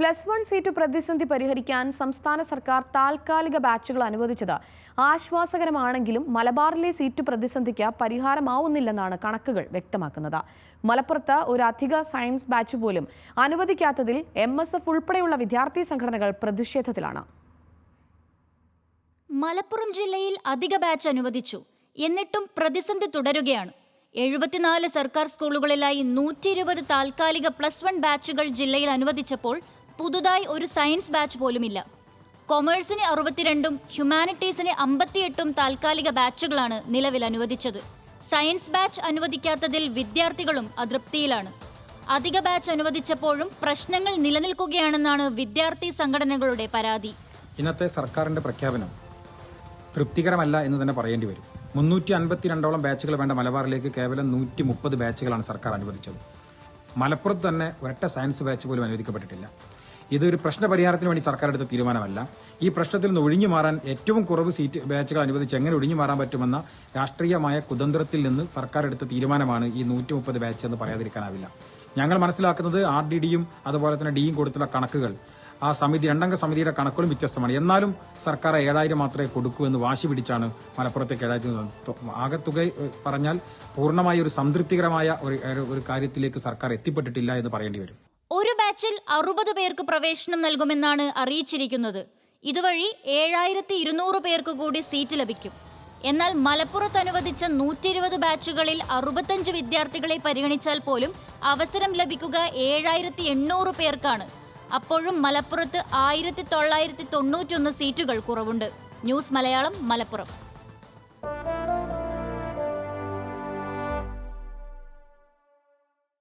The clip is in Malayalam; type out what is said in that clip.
+1 സീറ്റ് പ്രതിസന്ധി പരിഹരിക്കാൻ സംസ്ഥാന സർക്കാർ താൽക്കാലിക ബാച്ചുകൾ അനുവദിച്ചത് ആശ്വാസകരമാണെങ്കിലും മലബാറിലെ സീറ്റ് പ്രതിസന്ധിക്ക് പരിഹാരമാവുന്നില്ലെന്നാണ് കണക്കുകൾ വ്യക്തമാക്കുന്നത്. മലപ്പുറത്ത് ഒരു അധിക സയൻസ് ബാച്ച് പോലും അനുവദിക്കാത്തതിൽ MSF ഉൾപ്പെടെയുള്ള വിദ്യാർത്ഥി സംഘടനകൾ പ്രതിഷേധത്തിലാണ്. മലപ്പുറം ജില്ലയിൽ അധിക ബാച്ച് അനുവദിച്ചു. എന്നിട്ടും പ്രതിസന്ധി തുടരുകയാണ്. 74 സർക്കാർ സ്കൂളുകളിലായി 120 താൽക്കാലിക +1 ബാച്ചുകൾ ജില്ലയിൽ അനുവദിച്ചപ്പോൾ പുതുതായി ഒരു സയൻസ് ബാച്ച് പോലുമില്ല. കൊമേഴ്സിന് 62ഉം ഹ്യൂമാനിറ്റീസിന് 58ഉം താൽക്കാലിക ബാച്ചുകളാണ് നിലവിൽ അനുവദിച്ചത്. സയൻസ് ബാച്ച് അനുവദിക്കാത്തതിൽ വിദ്യാർത്ഥികളും അതൃപ്തിയിലാണ്. അധിക ബാച്ച് അനുവദിച്ചപ്പോഴും പ്രശ്നങ്ങൾ നിലനിൽക്കുകയാണെന്നാണ് വിദ്യാർത്ഥി സംഘടനകളുടെ പരാതി. ഇന്നത്തെ സർക്കാരിന്റെ പ്രഖ്യാപനം തൃപ്തികരമല്ല എന്ന് തന്നെ പറയേണ്ടി വരും. 352ഓളം ബാച്ചുകൾ വേണ്ട മലബാറിലേക്ക് കേവലം 130 ബാച്ചുകളാണ് സർക്കാർ അനുവദിച്ചത്. മലപ്പുറത്ത് തന്നെ ഒരൊറ്റ സയൻസ് ബാച്ച് പോലും അനുവദിക്കപ്പെട്ടിട്ടില്ല. ഇതൊരു പ്രശ്നപരിഹാരത്തിന് വേണ്ടി സർക്കാർ എടുത്ത തീരുമാനമല്ല. ഈ പ്രശ്നത്തിൽ നിന്ന് ഒഴിഞ്ഞു മാറാൻ ഏറ്റവും കുറവ് സീറ്റ് ബാച്ചുകൾ അനുവദിച്ച് എങ്ങനെ ഒഴിഞ്ഞു മാറാൻ പറ്റുമെന്ന രാഷ്ട്രീയമായ കുതന്ത്രത്തിൽ നിന്ന് സർക്കാർ എടുത്ത തീരുമാനമാണ് ഈ 130 ബാച്ച് എന്ന് പറയാതിരിക്കാനാവില്ല. ഞങ്ങൾ മനസ്സിലാക്കുന്നത് RDDയും അതുപോലെ തന്നെ ഡിയും കൊടുത്തുള്ള കണക്കുകൾ, ആ സമിതി 2 അംഗ സമിതിയുടെ കണക്കുകളും വ്യത്യസ്തമാണ്. എന്നാലും സർക്കാർ 7000 മാത്രമേ കൊടുക്കൂ എന്ന് വാശി പിടിച്ചാണ് മലപ്പുറത്തേക്ക് 7000. ആകെത്തുക പറഞ്ഞാൽ പൂർണ്ണമായി ഒരു സംതൃപ്തികരമായ ഒരു കാര്യത്തിലേക്ക് സർക്കാർ എത്തിപ്പെട്ടിട്ടില്ല എന്ന് പറയേണ്ടി വരും. ഒരു ബാച്ചിൽ 60 പേർക്ക് പ്രവേശനം നൽകുമെന്നാണ് അറിയിച്ചിരിക്കുന്നത്. ഇതുവഴി 7200 പേർക്ക് കൂടി സീറ്റ് ലഭിക്കും. എന്നാൽ മലപ്പുറത്ത് അനുവദിച്ച 120 ബാച്ചുകളിൽ 65 വിദ്യാർത്ഥികളെ പരിഗണിച്ചാൽ പോലും അവസരം ലഭിക്കുക 7800 പേർക്കാണ്. അപ്പോഴും മലപ്പുറത്ത് 1991 സീറ്റുകൾ കുറവുണ്ട്. ന്യൂസ് മലയാളം, മലപ്പുറം.